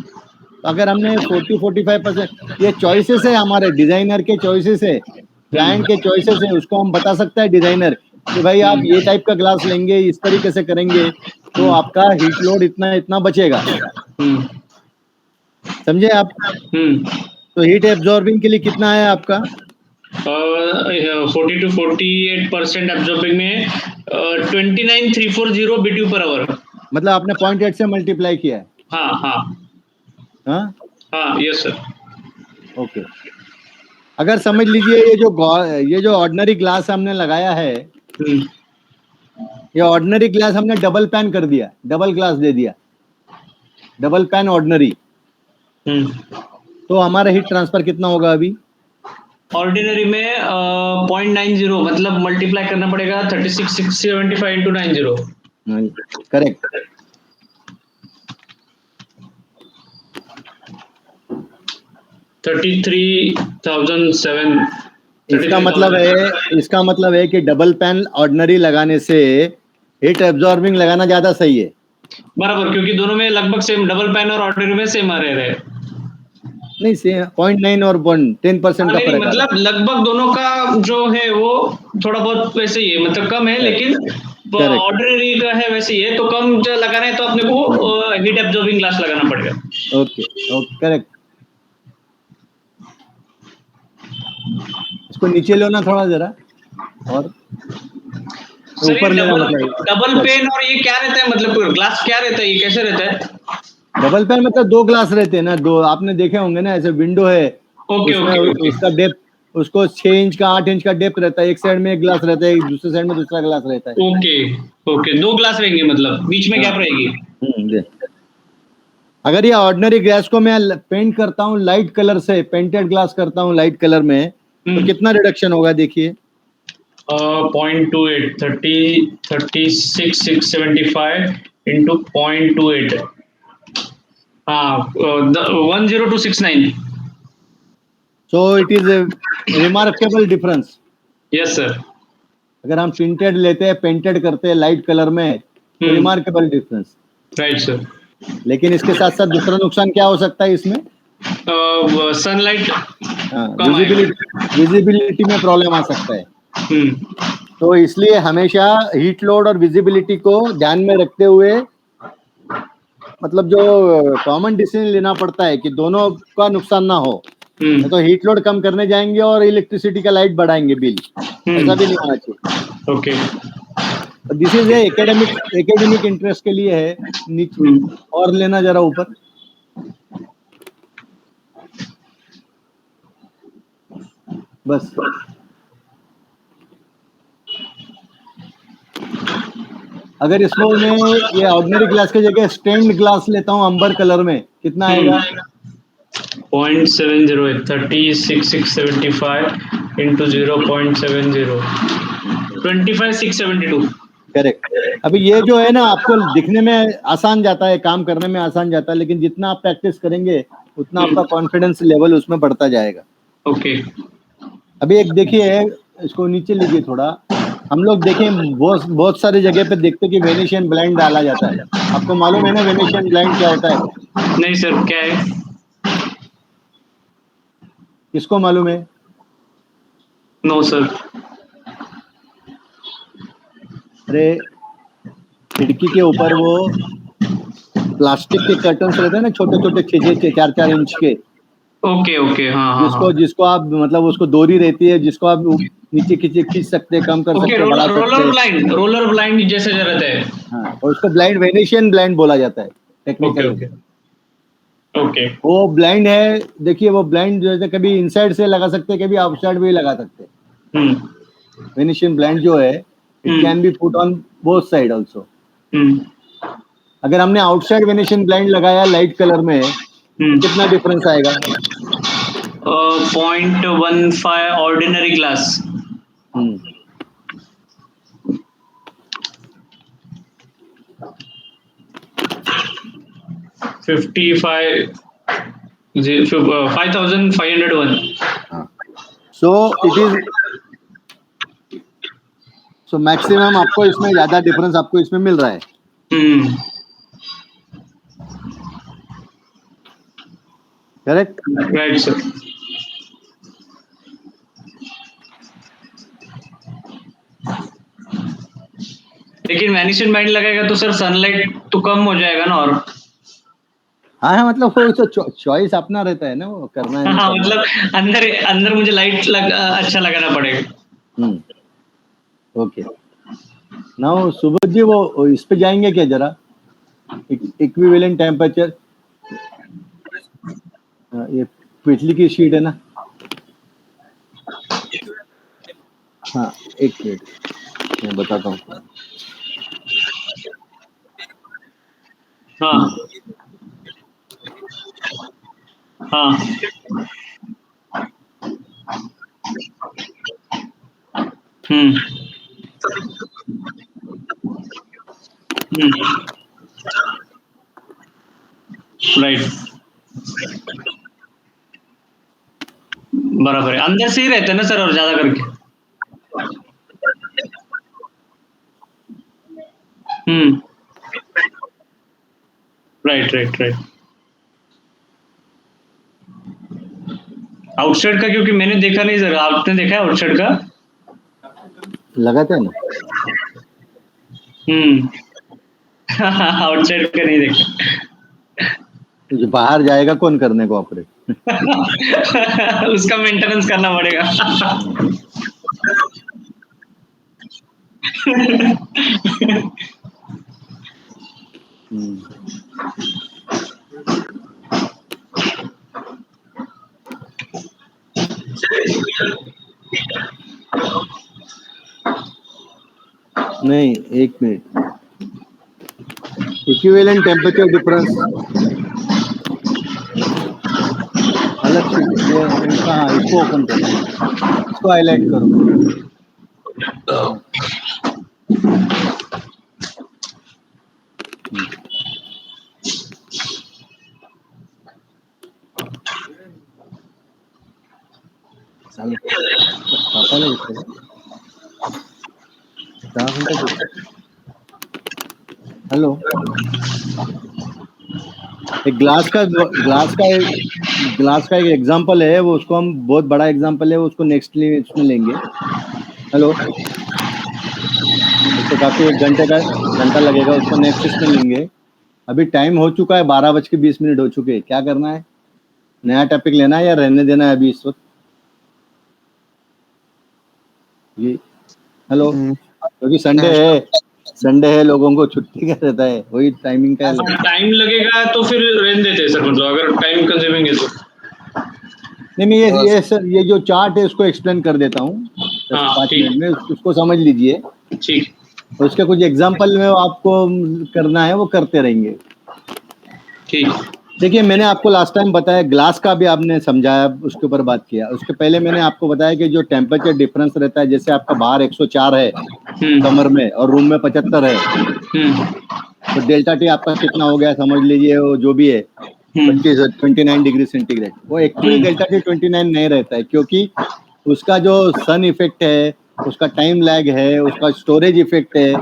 अगर हमने 40-45%, ये चॉइसेस है हमारे डिजाइनर के, चॉइसेस है, क्लाइंट के चॉइसेस है, उसको हम बता सकता है डिजाइनर कि भाई आप ये टाइप का ग्लास लेंगे, इस तरीके से करेंगे तो आपका हीट लोड इतना इतना बचेगा। समझे आप? तो हीट एब्जॉर्बिंग के लिए कितना है आपका? 40 to 48% एब्जॉर्बिंग में 29,340 BTU per hour। मतलब आपने 0.8 से मल्टीप्लाई किया है? हाँ हाँ हाँ हाँ यस सर। ओके। अगर समझ लीजिए ये जो ऑर्डिनरी ग्लास हमने लगाया है, ये ऑर्डिनरी ग्लास हमने डबल पैन कर दिया, डबल ग्लास दे दिया, डबल पैन ऑर्डिनरी, तो हमारा हीट ट्रांसफर कितना होगा अभी? ऑर्डिनरी में 0.90, मतलब मल्टीप्लाई करना पड़ेगा 36,675 into 90। करेक्ट। इसका मतलब है कि डबल पैन ऑर्डिनरी लगाने से हीट एब्जॉर्बिंग लगाना ज्यादा सही है। बराबर, क्योंकि दोनों में लगभग सेम, डबल पैन और ऑर्डिनरी में सेम आ रहे। नहीं, सेम 0.9 और 10% का फर्क, मतलब लगभग दोनों का जो है वो थोड़ा बहुत वैसे ही है, मतलब कम है, लेकिन ऑर्डिनरी का है वैसे ही है, तो कम जो लगाना है तो अपने को हीट एब्जॉर्बिंग ग्लास लगाना पड़ेगा। Okay okay correct. इसको नीचे लो ना थोड़ा जरा, और ऊपर लेना। मतलब डबल पेन और ये क्या रहता है, मतलब ग्लास क्या रहता है, ये कैसे रहता है? डबल पैन मतलब 2 ग्लास रहते हैं ना, 2 आपने देखे होंगे ना, ऐसे विंडो है, उसमें उसका डेप्थ, उसको 6 इंच का 8 इंच का डेप्थ रहता है, एक साइड में एक ग्लास रहता है, दूसरे साइड में दूसरा ग्लास रहता है। ओके ओके, 2 ग्लास रहेंगे, मतलब बीच में गैप रहेगी। अगर ये ऑर्डिनरी ग्लास को मैं पेंट करता हूँ लाइट कलर से, पेंटेड ग्लास करता हूँ लाइट कलर में, तो कितना रिडक्शन होगा देखिए? 0.28, 36,675 into 0.28, हाँ 10269। So it is a remarkable difference. Yes sir. अगर हम प्रिंटेड लेते हैं, पेंटेड करते हैं लाइट कलर में, तो रिमार्केबल डिफरेंस। Right sir. लेकिन इसके साथ साथ दूसरा नुकसान क्या हो सकता है इसमें? सनलाइट, विजिबिलिटी में प्रॉब्लम आ सकता है। तो इसलिए हमेशा हीट लोड और विजिबिलिटी को ध्यान में रखते हुए, मतलब जो कॉमन डिसीजन लेना पड़ता है कि दोनों का नुकसान ना हो। तो हीट लोड कम करने जाएंगे और इलेक्ट्रिसिटी का लाइट बढ़ाएंगे बिल, ऐसा भी नहीं होना चाहिए। Okay, this is academic interest के लिए है। नीचे और लेना जरा ऊपर। बस अगर इसको मैं ये ऑर्डिनरी ग्लास की जगह स्टेन्ड ग्लास लेता हूँ अंबर कलर में, कितना आएगा? 0.70, 36,675 into 0.70, 25,672। करेक्ट। अभी ये जो है ना, आपको दिखने में आसान जाता है, काम करने में आसान जाता है, लेकिन जितना आप प्रैक्टिस करेंगे उतना आपका कॉन्फिडेंस लेवल उसमें बढ़ता जाएगा। ओके। अभी एक देखिए, इसको नीचे लीजिए थोड़ा। हम लोग देखें बहुत सारी जगह पे देखते कि वेनेशियन ब्लाइंड डाला जाता है। आपको मालूम है ना वेनेशियन ब्लाइंड क्या होता है? नहीं सर, क्या है? किसको मालूम है? No sir. अरे खिड़की के ऊपर वो प्लास्टिक के कर्टन्स रहते हैं ना, छोटे छोटे 6-6 4-4 इंच के, ओके ओके, हाँ हाँ जिसको जिसको आप मतलब उसको डोरी रहती है जिसको आप नीचे खींच सकते हैं, कम कर सकते हैं, बढ़ा सकते हैं। रोलर ब्लाइंड जैसे जो रहता है। हाँ, और उसको ब्लाइंड, वेनेशियन ब्लाइंड बोला जाता है टेक्निकल। Okay okay. वो ब्लाइंड है, देखिए वो ब्लाइंड जैसे कभी इनसाइड से लगा सकते हैं, कभी आउटसाइड भी लगा सकते हैं। वेनेशियन ब्लाइंड जो है, it can be put on both side also. अगर हमने आउटसाइड वेनेशियन ब्लाइंड लगाया लाइट कलर में, कितना डिफरेंस आएगा? 0.15 ऑर्डिनरी ग्लास। 5,501। सो मैक्सिमम आपको इसमें ज्यादा डिफरेंस आपको इसमें मिल रहा है। Correct, right sir. लेकिन वेनेशियन ब्लाइंड लगेगा तो सर सनलाइट तो कम हो जाएगा ना। और हाँ, मतलब वो तो चॉइस अपना रहता है ना, वो करना है। हाँ, मतलब अंदर मुझे लाइट अच्छा लगाना पड़ेगा। ओके, नाउ सुबोध जी वो इस पे जाएंगे क्या जरा, इक्विवेलेंट टेम्परेचर, ये पिछली की शीट है ना। हाँ, एक मिनट मैं बताता हूँ। हाँ हाँ राइट, बराबर है। अंदर से ही रहते हैं ना सर, और ज्यादा करके। Right right right. आउटसाइड का क्योंकि मैंने देखा नहीं सर, आपने देखा है आउटसाइड का? लगाते हैं ना। आउटसाइड का नहीं देखा। तो बाहर जाएगा कौन करने को ऑपरेट? उसका मेंटेनेंस करना पड़ेगा। नहीं, एक मिनट, इक्विवेलेंट टेम्परेचर डिफरेंस अलग शीट है ये इनका। हाँ, इसको ओपन करो, इसको हाईलाइट करो। हेलो, एक ग्लास का एक एग्जांपल है, वो उसको हम बहुत बड़ा एग्जांपल है, उसको नेक्स्ट इसमें लेंगे। हेलो, उसको काफी 1 घंटा लगेगा, उसको नेक्स्ट इसमें लेंगे। अभी टाइम हो चुका है, 12:20 हो चुके हैं। क्या करना है, नया टॉपिक लेना है या रहने देना है अभी इस वक्त? जी हेलो, क्योंकि संडे है, लोगों को छुट्टी का रहता है, वही टाइमिंग का टाइम लगेगा तो फिर रहने देते हैं सर, मतलब अगर टाइम कंज्यूमिंग है तो। नहीं, ये सर, ये जो चार्ट है उसको एक्सप्लेन कर देता हूँ 5 मिनट में, उसको समझ लीजिए। ठीक। उसके कुछ एग्जांपल में आपको करना है, वो करते रहेंगे। ठीक। देखिए, मैंने आपको लास्ट टाइम बताया, ग्लास का भी आपने समझाया, उसके ऊपर बात किया। उसके पहले मैंने आपको बताया कि जो टेम्परेचर डिफरेंस रहता है, जैसे आपका बाहर 104 है समर में और रूम में 75 है, तो डेल्टा टी आपका कितना हो गया समझ लीजिए, वो जो भी है 29 डिग्री सेंटीग्रेड। वो एक्चुअली डेल्टा टी 29 नहीं रहता है, क्योंकि उसका जो सन इफेक्ट है, उसका टाइम लैग है, उसका स्टोरेज इफेक्ट है,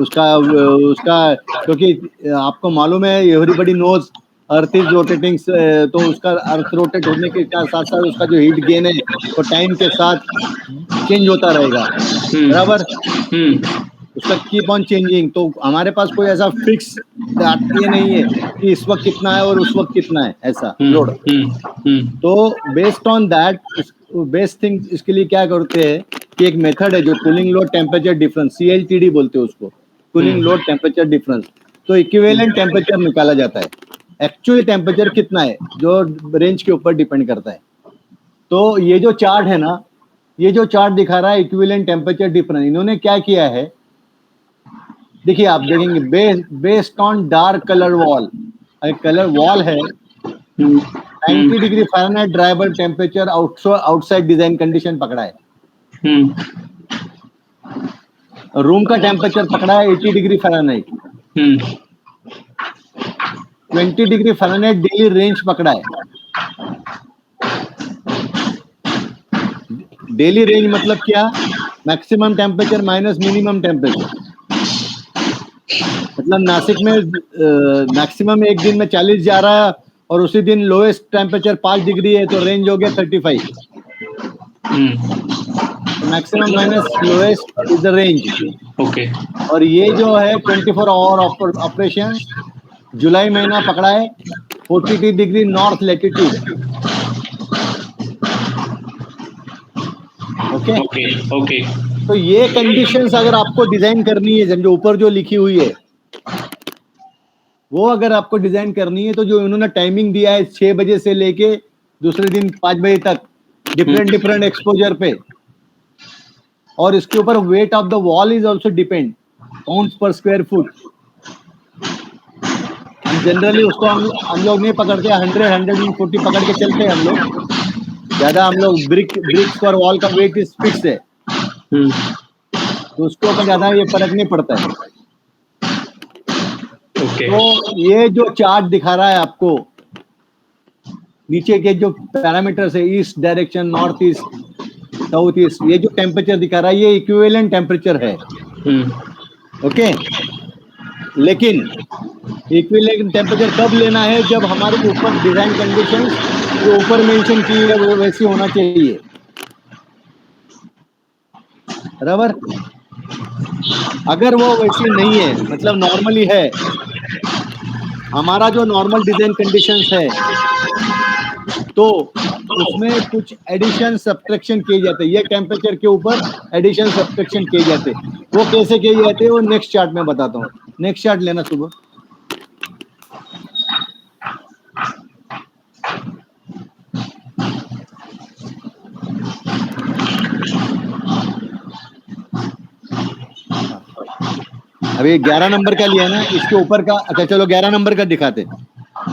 उसका क्योंकि आपको मालूम है, everybody knows earth is rotating, तो उसका अर्थ रोटेट होने के साथ साथ उसका जो हीट गेन है वो टाइम के साथ चेंज होता रहेगा, बराबर। उसका कीप ऑन चेंजिंग। तो हमारे पास कोई ऐसा फिक्स ये नहीं है कि इस वक्त कितना है और उस वक्त कितना है ऐसा लोड। तो based on that best thing इसके लिए क्या करते हैं कि एक मेथड है जो cooling load temperature difference, CLTD बोलते हैं उसको, कूलिंग लोड टेम्परेचर डिफरेंस। तो इक्विवेलेंट टेम्परेचर निकाला जाता है, एक्चुअल टेम्परेचर कितना है जो रेंज के ऊपर डिपेंड करता है। तो ये जो चार्ट है ना, ये जो चार्ट दिखा रहा है इक्विवेलेंट टेम्परेचर डिफरेंस, इन्होंने क्या किया है देखिए, आप देखेंगे based on dark colour wall, colour wall है 90 degree Fahrenheit dry bulb temperature outside design condition पकड़ा है। रूम का टेम्परेचर पकड़ा है 80 degree Fahrenheit, 20 degree Fahrenheit daily range पकड़ा है। डेली रेंज मतलब क्या, maximum temperature minus minimum temperature. मतलब नासिक में मैक्सिमम एक दिन में 40 जा रहा है और उसी दिन लोएस्ट टेम्परेचर 5 डिग्री है, तो रेंज हो गया 35। Maximum minus lowest is the range. Okay. और ये जो है 24 आवर ऑपरेशन, जुलाई महीना पकड़ा है 42 degree north latitude. Okay okay. तो ये कंडीशंस अगर आपको डिजाइन करनी है, जो ऊपर जो लिखी हुई है वो अगर आपको डिजाइन करनी है, तो जो इन्होंने टाइमिंग दिया है 6 बजे से लेके दूसरे दिन 5 बजे तक, डिफरेंट एक्सपोजर पे, और इसके ऊपर weight of the wall is also depend, pounds पर स्क्वायर फुट। हम जनरली उसको हम लोग नहीं पकड़ते, 140 पकड़ के चलते हैं हम लोग ज्यादा। हम लोग ब्रिक्स पर वॉल का वेट इज फिक्स है, तो उसको ऊपर ज्यादा ये फर्क नहीं पड़ता है। तो ये जो चार्ट दिखा रहा है आपको नीचे के जो पैरामीटर्स है, east direction, north east, south east, ये जो टेम्परेचर दिखा रहा है ये इक्विवेलेंट टेम्परेचर है। ओके, लेकिन इक्विवेलेंट टेम्परेचर कब लेना है, जब हमारे ऊपर डिजाइन कंडीशन जो ऊपर मेंशन की है वो वैसी होना चाहिए, बराबर। अगर वो वैसी नहीं है, मतलब नॉर्मली है, हमारा जो नॉर्मल डिजाइन कंडीशंस है, तो उसमें कुछ एडिशन सब्ट्रैक्शन किए जाते हैं। ये टेम्परेचर के ऊपर एडिशन सब्ट्रैक्शन किए जाते हैं। वो कैसे किए जाते हैं वो नेक्स्ट चार्ट में बताता हूँ। नेक्स्ट चार्ट लेना सुबह। अभी 11 नंबर का लिया ना, इसके ऊपर का। अच्छा चलो 11 नंबर का दिखाते।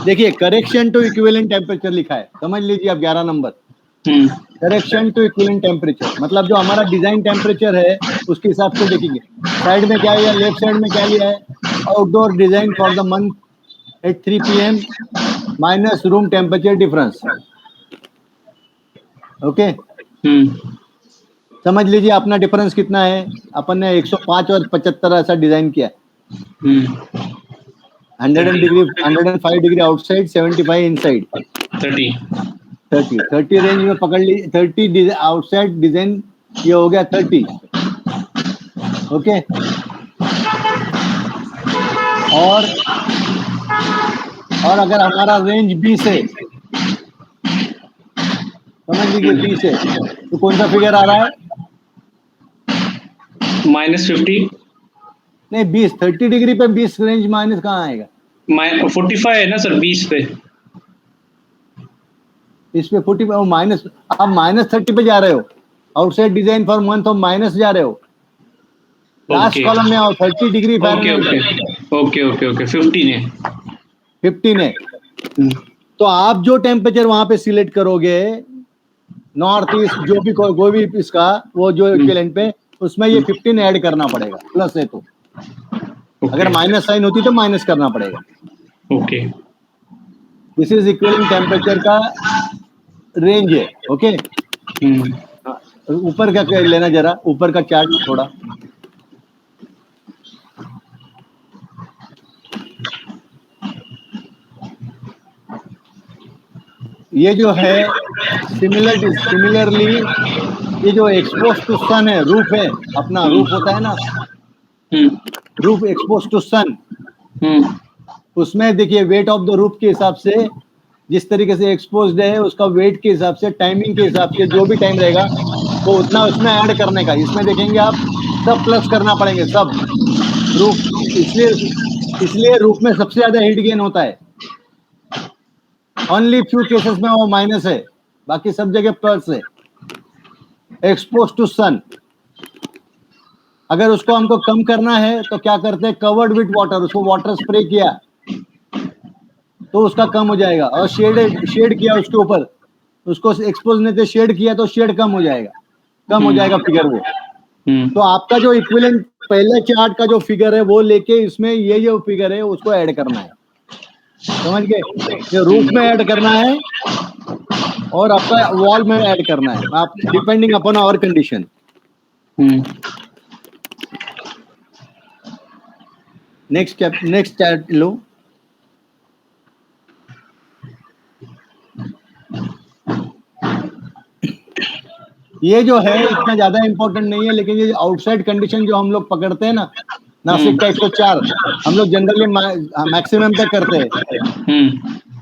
देखिए, करेक्शन टू इक्विवेलेंट टेम्परेचर लिखा है, समझ लीजिए आप 11 number. Correction to equivalent temperature मतलब जो हमारा डिजाइन टेम्परेचर है उसके हिसाब से देखेंगे। साइड में क्या लिया, लेफ्ट साइड में क्या लिया है, outdoor design for the month at 3 PM minus room temperature difference. Okay, समझ लीजिए अपना डिफरेंस कितना है। अपन ने 105 और 75 ऐसा डिजाइन किया। 105 डिग्री आउटसाइड, 75 इनसाइड, 30 रेंज में पकड़ ली। 30 आउटसाइड डिजाइन ये हो गया 30। ओके, और अगर हमारा रेंज 20 है, समझ लीजिए 20 है, तो कौन सा फिगर आ रहा है, -50 नहीं 20। 30 डिग्री पे 20 रेंज माइनस कहाँ आएगा, 45 है ना सर 20 पे। इस पे 40 माइनस, आप -30 पे जा रहे हो। Outside design for month of minus जा रहे हो। लास्ट कॉलम में आओ, 30 डिग्री फ़ारेनहाइट। ओके 15 है। तो आप जो टेम्परेचर वहां पे सिलेक्ट करोगे, नॉर्थ ईस्ट जो भी कोई भी इसका वो जो इक्विवेलेंट पे, उसमें ये 15 ऐड करना पड़ेगा। प्लस है तो अगर माइनस साइन होती तो माइनस करना पड़ेगा। Okay, this is equivalent temperature का रेंज है। ओके, ऊपर का लेना जरा, ऊपर का चार्ट थोड़ा। ये जो है सिमिलरली ये जो एक्सपोज टू सन है, रूफ है अपना, रूफ होता है ना, रूफ एक्सपोज टू सन, उसमें देखिए वेट ऑफ द रूफ के हिसाब से जिस तरीके से एक्सपोज्ड है उसका वेट के हिसाब से, टाइमिंग के हिसाब से, जो भी टाइम रहेगा वो उतना उसमें ऐड करने का। इसमें देखेंगे आप सब प्लस करना पड़ेंगे सब रूफ, इसलिए रूफ में सबसे ज्यादा हीट गेन होता है। ओनली फ्यू केसेस में वो माइनस है, बाकी सब जगह प्लस है। एक्सपोज टू सन, अगर उसको हमको कम करना है तो क्या करते हैं, कवर्ड विथ वाटर, उसको वाटर स्प्रे किया तो उसका कम हो जाएगा, और शेड किया उसके ऊपर, उसको एक्सपोज नहीं थे शेड किया तो शेड कम हो जाएगा फिगर वो। तो आपका जो इक्विवेलेंट पहले चार्ट का जो फिगर है वो लेके इसमें ये जो फिगर है उसको ऐड करना है, समझ गए? ये रूफ में ऐड करना है और आपका वॉल में ऐड करना है, आप depending upon our condition. Next chart लो। ये जो है इतना ज्यादा इंपॉर्टेंट नहीं है, लेकिन ये आउटसाइड कंडीशन जो हम लोग पकड़ते हैं ना, नासिक का 104 हम लोग जनरली मैक्सिमम पे करते हैं,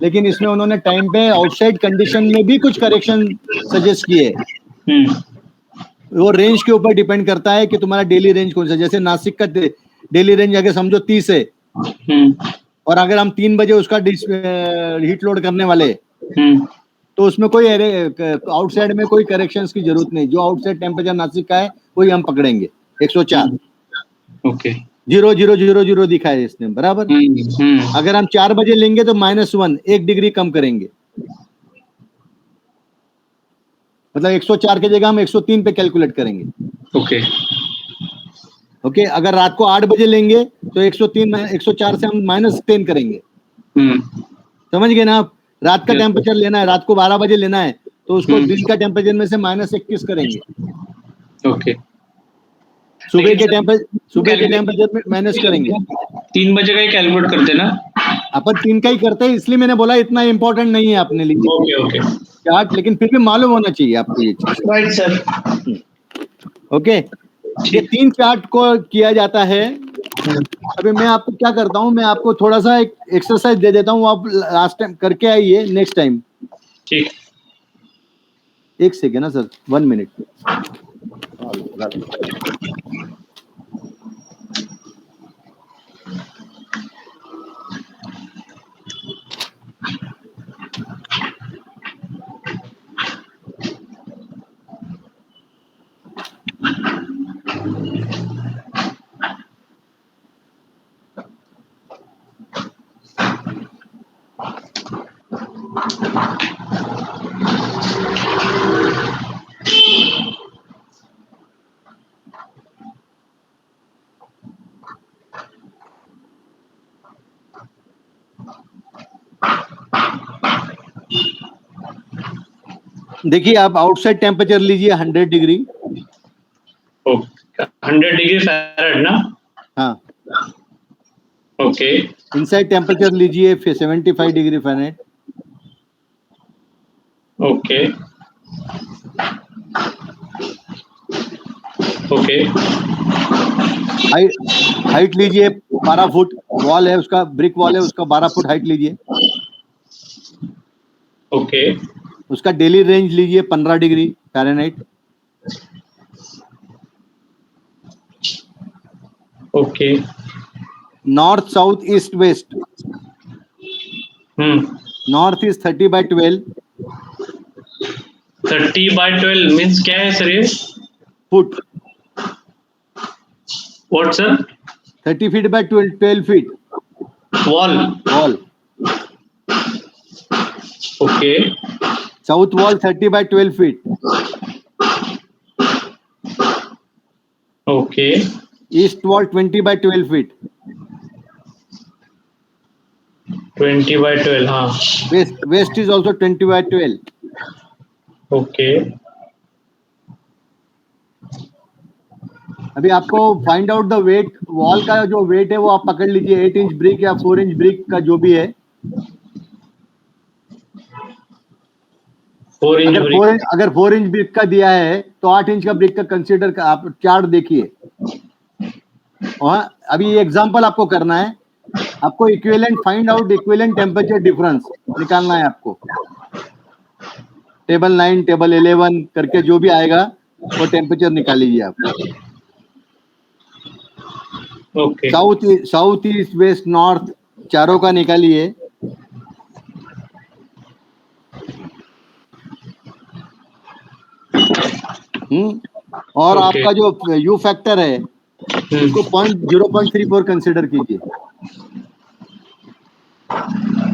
लेकिन इसमें उन्होंने टाइम पे आउटसाइड कंडीशन में भी कुछ करेक्शन सजेस्ट किए। वो रेंज के ऊपर डिपेंड करता है कि तुम्हारा डेली रेंज कौन सा। जैसे नासिक का डेली रेंज अगर समझो 30 है, और अगर हम 3 बजे उसका हीट लोड करने वाले तो उसमें कोई आउटसाइड में कोई करेक्शंस की जरूरत नहीं। जो आउटसाइड टेम्परेचर नासिक का है वही हम पकड़ेंगे 104। ओके, 0,000 दिखा है इसने, बराबर। अगर हम 4 बजे लेंगे तो -1 1 डिग्री कम करेंगे, मतलब 104 की जगह हम 103 पे कैलकुलेट करेंगे। ओके, अगर रात को 8 बजे लेंगे तो 104 से हम -10 करेंगे। समझ गए ना आप? रात का टेम्परेचर लेना है, रात को 12 बजे लेना है तो उसको दिन का टेम्परेचर में से -21 करेंगे। ओके, सुबह के टेम्परेचर में माइनस करेंगे। 3 बजे का ही कैलकुलेट करते ना अपन 3 का ही करते हैं, इसलिए मैंने बोला इतना इंपॉर्टेंट नहीं है अपने लिए ओके चार्ट, लेकिन फिर भी मालूम होना चाहिए आपको ये चीज। Right sir. ओके, ये 3 चार्ट को किया जाता है। अभी मैं आपको क्या करता हूँ, मैं आपको थोड़ा सा एक एक्सरसाइज दे देता हूँ, आप लास्ट टाइम करके आइए नेक्स्ट टाइम। ठीक, एक सेकेंड ना सर, 1 मिनट। देखिए आप आउटसाइड टेम्परेचर लीजिए 100 डिग्री। 100 डिग्री फ़ारेनहाइट ना? हाँ, ओके। इनसाइड टेम्परेचर लीजिए 75 degree Fahrenheit. Okay okay. Height लीजिए 12 फुट, वॉल है उसका, ब्रिक वॉल है उसका, 12 फुट हाइट लीजिए। ओके, उसका डेली रेंज लीजिए 15 degree Fahrenheit. Okay. North south east west, north is 30/12 30/12 means क्या है सर ये? Foot. What sir? 30 feet by 12 feet wall. Okay. South wall 30/12 feet. Okay. East wall 20/12 feet. 20/12, हाँ। West is also 20/12। Okay. अभी आपको find out the weight, wall का जो wait है वो आप पकड़ लीजिए, 8 इंच ब्रिक या 4 इंच ब्रिक का जो भी है। 4 इंच ब्रिक, अगर 4 इंच ब्रिक का दिया है तो 8 इंच का ब्रिक का कंसीडर आप चार्ट देखिए। वहाँ अभी एग्जाम्पल आपको करना है, आपको equivalent find out equivalent temperature difference निकालना है आपको। टेबल 9 टेबल 11 करके जो भी आएगा वो टेम्परेचर निकाल लीजिए आप। Okay south east west north चारों का निकालिए। और ओके आपका जो यू फैक्टर है उसको 0.34 कंसिडर कीजिए।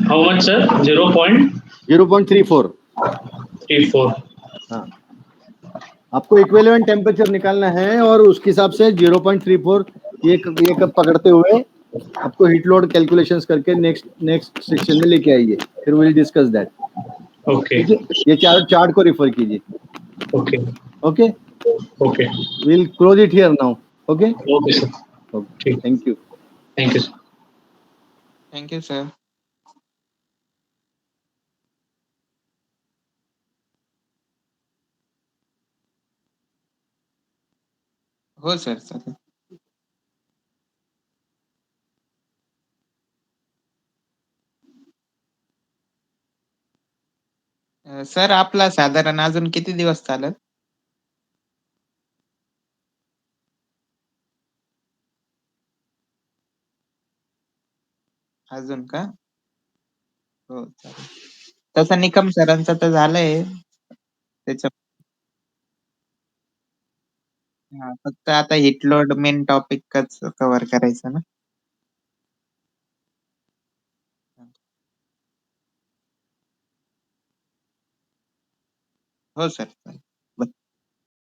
How much sir? 0.34। 0.34। हाँ, आपको इक्विवेलेंट टेम्परेचर निकालना है और उसके हिसाब से 0.34 ये कप पकड़ते हुए आपको हीट लोड कैलकुलेशंस करके नेक्स्ट सेक्शन में लेके आइए, फिर विल डिस्कस दैट। ओके ठीक है, ये चार्ट को रिफर कीजिए। Okay okay, okay will close it here now. Okay okay sir, okay, ठीक, thank you. Thank you sir. Thank you sir. हो सर, चालेल. सर आपला साधारण अजून किती दिवस चालेल? अजून का? हो चालेल. तसं निकम सरांचं तर झालंय. त्याच्या हां, फक्त आता हीट लोड मेन टॉपिकच कव्हर करायचं ना? हो सर.